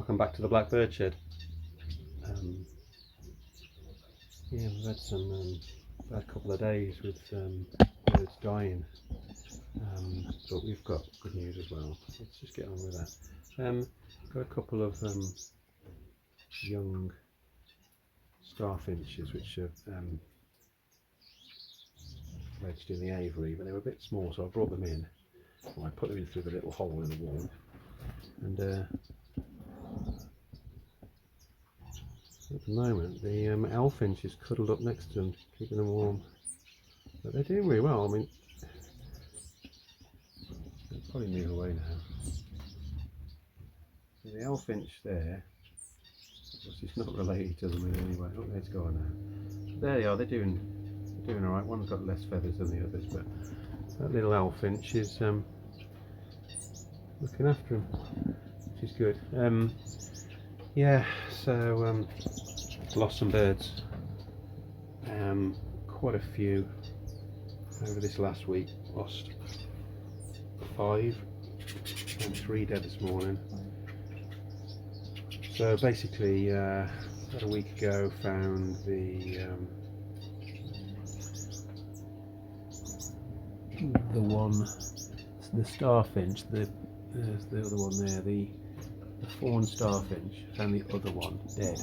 Welcome back to the Blackbird Shed. Yeah, we've had some bad couple of days with birds dying, but we've got good news as well. Let's just get on with that. Got a couple of young starfinches which have fledged in the aviary, but they were a bit small, so I brought them in. Well, I put them in through the little hole in the wall, and at the moment the elfinch is cuddled up next to them, keeping them warm. But they're doing really well. I mean, they'll probably move away now. So the elfinch there, it's not related to them in any way. Oh, it's gone now. There they are. They're doing all right. One's got less feathers than the others, but that little elfinch is looking after him, which is good. Yeah, so lost some birds, quite a few over this last week. Lost 5 and 3 dead this morning. So basically about a week ago found the starfinch, the other one there, the fawn starfinch. Found the other one dead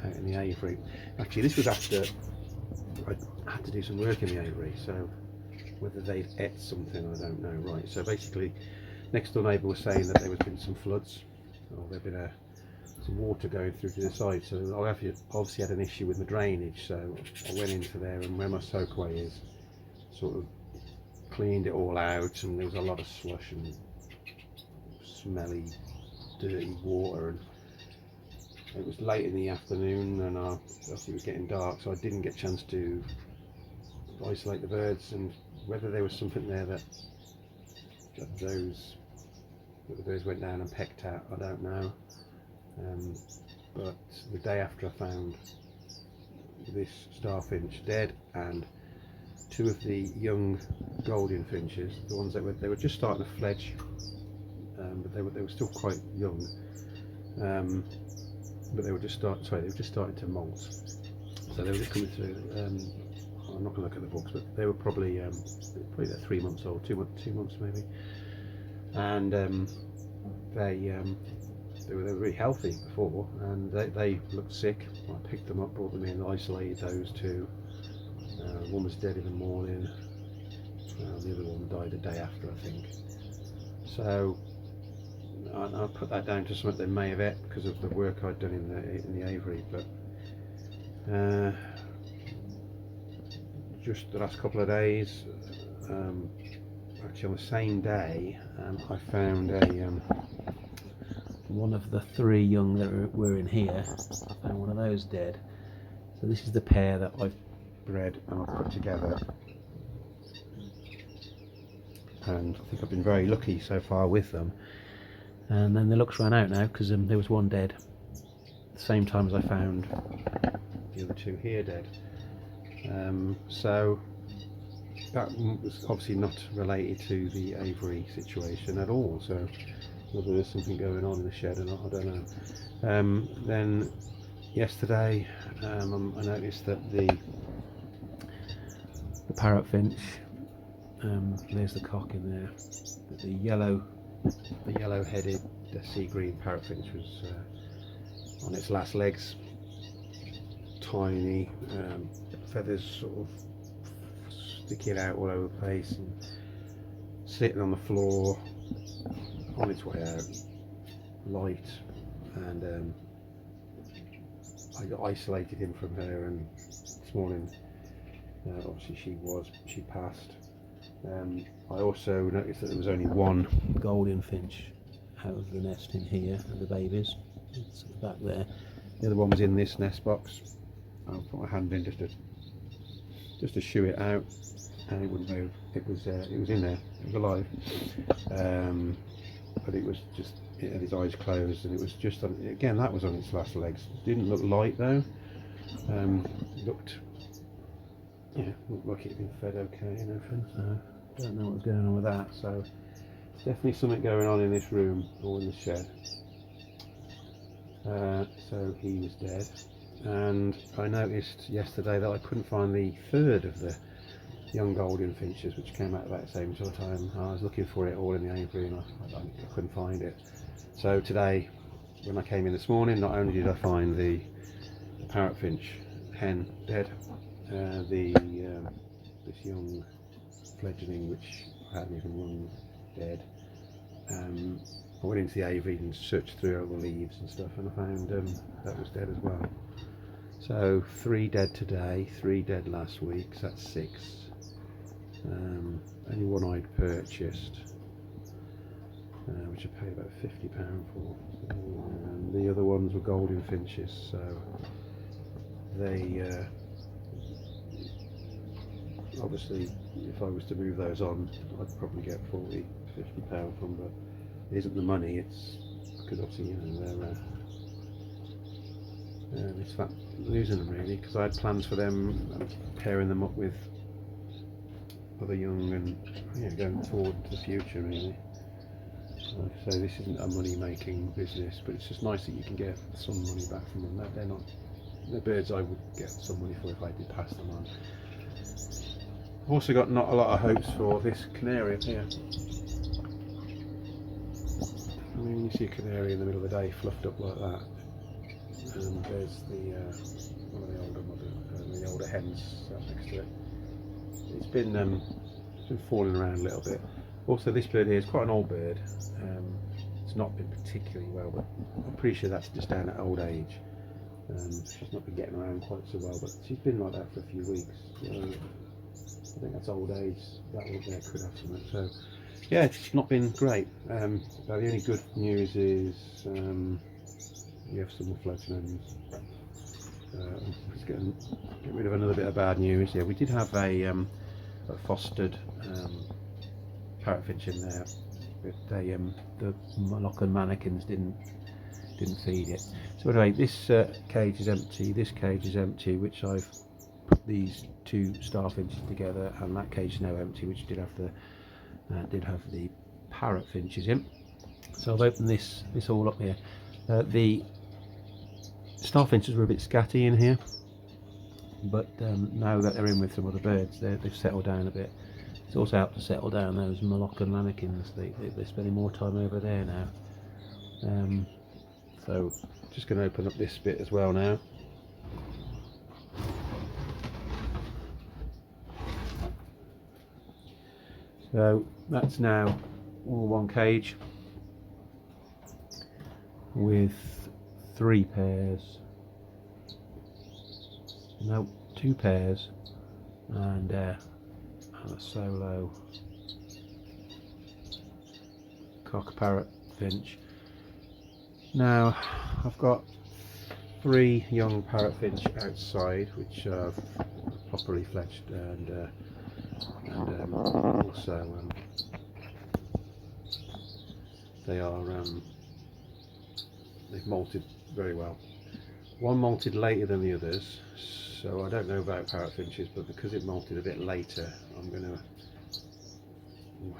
out in the aviary. Actually, this was after I had to do some work in the aviary, so whether they'd ate something I don't know. Right, so basically next door neighbour was saying that there was been some floods, or there'd been some water going through to the side, so I obviously had an issue with the drainage, so I went into there, and where my soakaway is, sort of cleaned it all out, and there was a lot of slush and smelly dirty water, and it was late in the afternoon, and obviously it was getting dark, so I didn't get a chance to isolate the birds, and whether there was something there that the birds went down and pecked out, I don't know. But the day after I found this starfinch dead, and 2 of the young golden finches, the ones that were just starting to fledge, but they were still quite young, but they were just starting to molt. So they were just coming through. I'm not going to look at the books, but they were probably they're 3 months old, 2 months maybe, and they were really healthy before, and they looked sick. I picked them up, brought them in, isolated those 2. One was dead in the morning, the other one died the day after, I think. So I put that down to something they may have ate because of the work I'd done in the aviary. But just the last couple of days, actually on the same day, I found one of the 3 young that were in here. I found one of those dead. So this is the pair that I've bred and I've put together, and I think I've been very lucky so far with them. And then the luck's run out now, because there was one dead at the same time as I found the other 2 here dead. So that was obviously not related to the aviary situation at all, so whether there's something going on in the shed or not, I don't know. Then yesterday I noticed that the parrotfinch, there's the cock in there, but the yellow-headed sea green parrotfinch was on its last legs, tiny, feathers sort of sticking out all over the place, and sitting on the floor on its way out, light, and I isolated him from her, and this morning obviously she passed. I also noticed that there was only 1 golden finch out of the nest in here, and the babies, it's back there. The other one was in this nest box. I'll put my hand in just to shoo it out, and it wouldn't move. It was in there, it was alive, but it had its eyes closed, and it was just again, that was on its last legs. It didn't look light though. Looked like it had been fed okay and everything, so I don't know what was going on with that. So definitely something going on in this room or in the shed. So he was dead. And I noticed yesterday that I couldn't find the third of the young golden finches, which came out about the same sort of time. I was looking for it all in the aviary and I couldn't find it. So today, when I came in this morning, not only did I find the parrotfinch hen dead, this young fledgling which I hadn't even run dead. I went into the aviary and searched through all the leaves and stuff, and I found that was dead as well. So 3 dead today, 3 dead last week, so that's 6. Only one I'd purchased, which I paid about £50 for. And the other ones were golden finches, so they obviously, if I was to move those on, I'd probably get £40–50 from, but it isn't the money, it's because obviously, you know, it's that losing them really, because I had plans for them, pairing them up with other young and, yeah, going forward to the future really. So this isn't a money making business, but it's just nice that you can get some money back from them. They're birds I would get some money for if I did pass them on. I've also got not a lot of hopes for this canary up here. I mean, you see a canary in the middle of the day fluffed up like that, and there's one of the older hens sat next to it. It's been falling around a little bit. Also, this bird here is quite an old bird. It's not been particularly well, but I'm pretty sure that's just down at old age. She's not been getting around quite so well, but she's been like that for a few weeks. I think that's old age. That one there could have something. So, yeah, it's not been great. But the only good news is we have some more floating hens. Let's get rid of another bit of bad news. Yeah, we did have a fostered parrotfinch in there, but the Moroccan mannequins didn't feed it. So anyway, this cage is empty. This cage is empty, which I've put these 2 starfinches together, and that cage is now empty, which did have the parrotfinches in. So I've opened this all up here. The starfinches were a bit scatty in here, but now that they're in with some other birds, they've settled down a bit. It's also helped to settle down those Moroccan mannequins. They're spending more time over there now. So just going to open up this bit as well now. So that's now all one cage with 3 pairs. No, 2 pairs and a solo cock parrot finch. Now I've got 3 young parrotfinch outside, which are properly fledged, and also they've molted very well. One molted later than the others, so I don't know about parrotfinches, but because it molted a bit later, I'm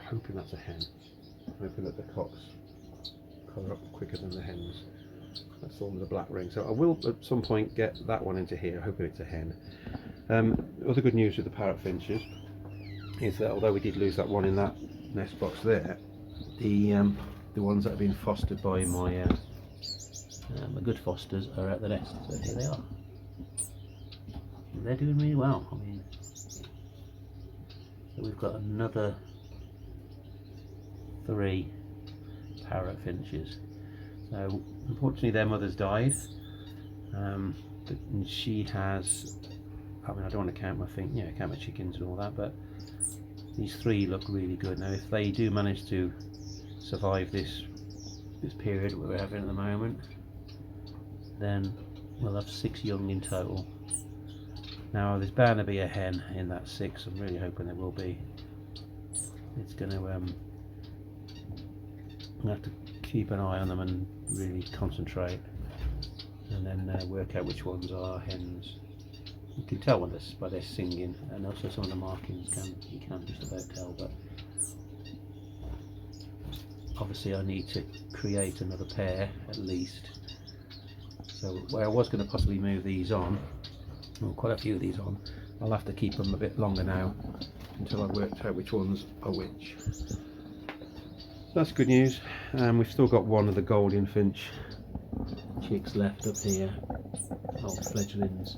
hoping that's a hen. I'm hoping that the cocks colour up quicker than the hens. That's the one with the black ring. So I will at some point get that one into here, hoping it's a hen. Other good news with the parrotfinches is that although we did lose that one in that nest box there, the ones that have been fostered by my good fosters are at the nest. So here they are. They're doing really well. I mean, so we've got another 3 parrotfinches. So unfortunately their mother's died, and she has, I mean, I don't want to count my chickens and all that, but these 3 look really good. Now if they do manage to survive this period we're having at the moment, then we'll have 6 young in total. Now there's bound to be a hen in that 6. I'm really hoping there will be. It's going to have to keep an eye on them and really concentrate, and then work out which ones are hens. You can tell by their singing, and also some of the markings you can just about tell. But obviously I need to create another pair at least, So where I was going to possibly move these on, well, quite a few of these on, I'll have to keep them a bit longer now until I've worked out which ones are which. That's good news. We've still got one of the golden finch chicks left up here, old fledglings,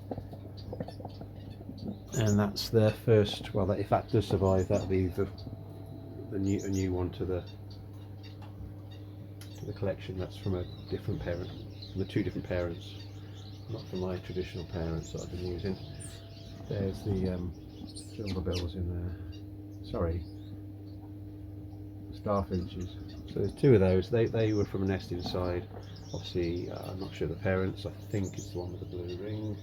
and that's their first. Well, if that does survive, that'll be a new one to the collection. That's from a different parent, from the two different parents, not from my traditional parents that I've been using. There's the silver bills in there. Sorry, starfinches. So there's two of those. They were from a nest inside. Obviously, I'm not sure the parents. I think it's the one with the blue ring.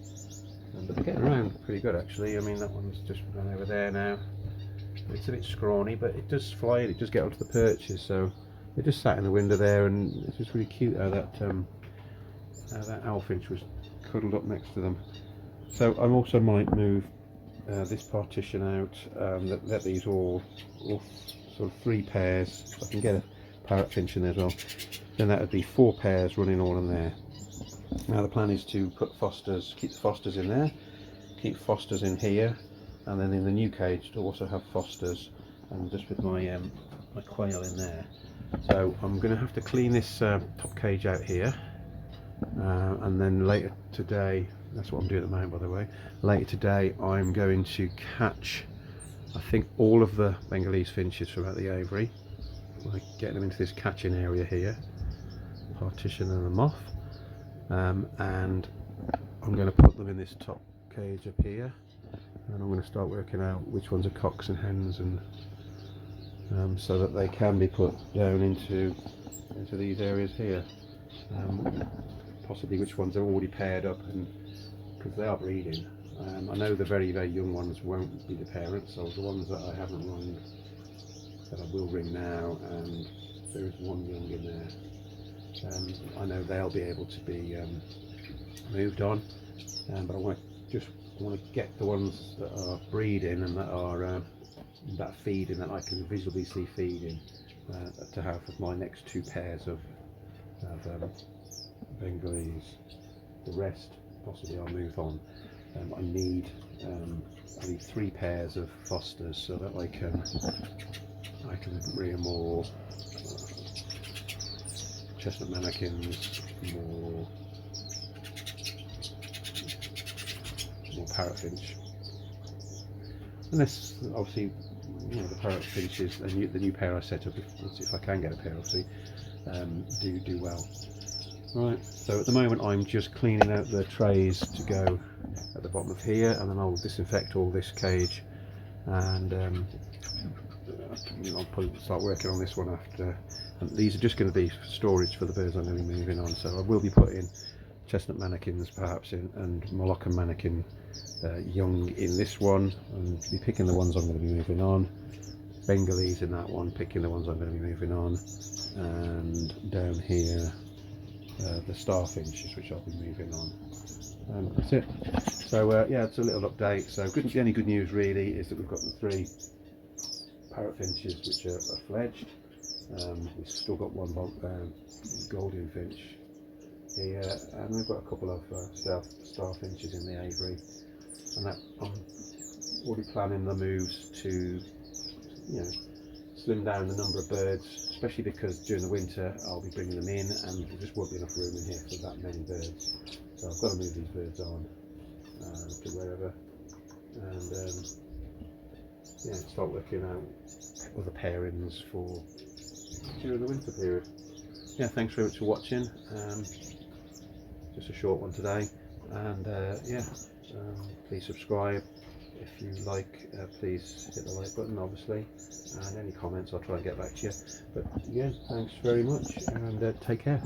But they're getting around pretty good actually. I mean, that one's just run over there now. It's a bit scrawny, but it does fly and it does get onto the perches. So they just sat in the window there, and it's just really cute how that owl finch was cuddled up next to them. So I also might move this partition out. Let these all sort of 3 pairs. I can get a parrot finch in there as well. Then that would be 4 pairs running all in there. Now the plan is to put fosters, keep the fosters in there, keep fosters in here, and then in the new cage to also have fosters, and just with my my quail in there. So I'm going to have to clean this top cage out here, and then later today, that's what I'm doing at the moment by the way, later today I'm going to catch, I think, all of the Bengalese finches from out the aviary, like getting them into this catching area here, partition and them off, and I'm going to put them in this top cage up here, and I'm going to start working out which ones are cocks and hens, and so that they can be put down into these areas here. Possibly which ones are already paired up, and because they are breeding. I know the very young ones won't be the parents, so the ones that I haven't rung, that I will ring now, and there is one young in there. I know they'll be able to be moved on, but I want to get the ones that are breeding and that are that feeding, that I can visually see feeding, to have my next 2 pairs of Bengalese. The rest possibly I'll move on. I need 3 pairs of fosters so that I can rear more chestnut manakins, more parrot finch. And this, obviously, you know, the parrot finches, the new pair I set up, if I can get a pair, obviously, do well. Right, so at the moment I'm just cleaning out the trays to go at the bottom of here, and then I'll disinfect all this cage, and I'll probably start working on this one after. And these are just going to be storage for the birds I'm going to be moving on, so I will be putting chestnut manakins perhaps in, and Moroccan manakin young in this one, and be picking the ones I'm going to be moving on. Bengalese in that one, picking the ones I'm going to be moving on, and down here the starfinches, which I'll be moving on. That's it. So yeah, it's a little update. So the only good news really is that we've got the 3 parrot finches which are fledged. We've still got one golden finch here, and we've got a couple of starfinches in the aviary, and that I'm already planning the moves to, you know, slim down the number of birds, especially because during the winter I'll be bringing them in and there just won't be enough room in here for that many birds. So I've got to move these birds on to wherever, and yeah, start working out other pairings for during the winter period. Yeah, thanks very much for watching. Just a short one today, and yeah, please subscribe. If you like, please hit the like button, obviously, and any comments I'll try and get back to you. But yeah, thanks very much, and take care.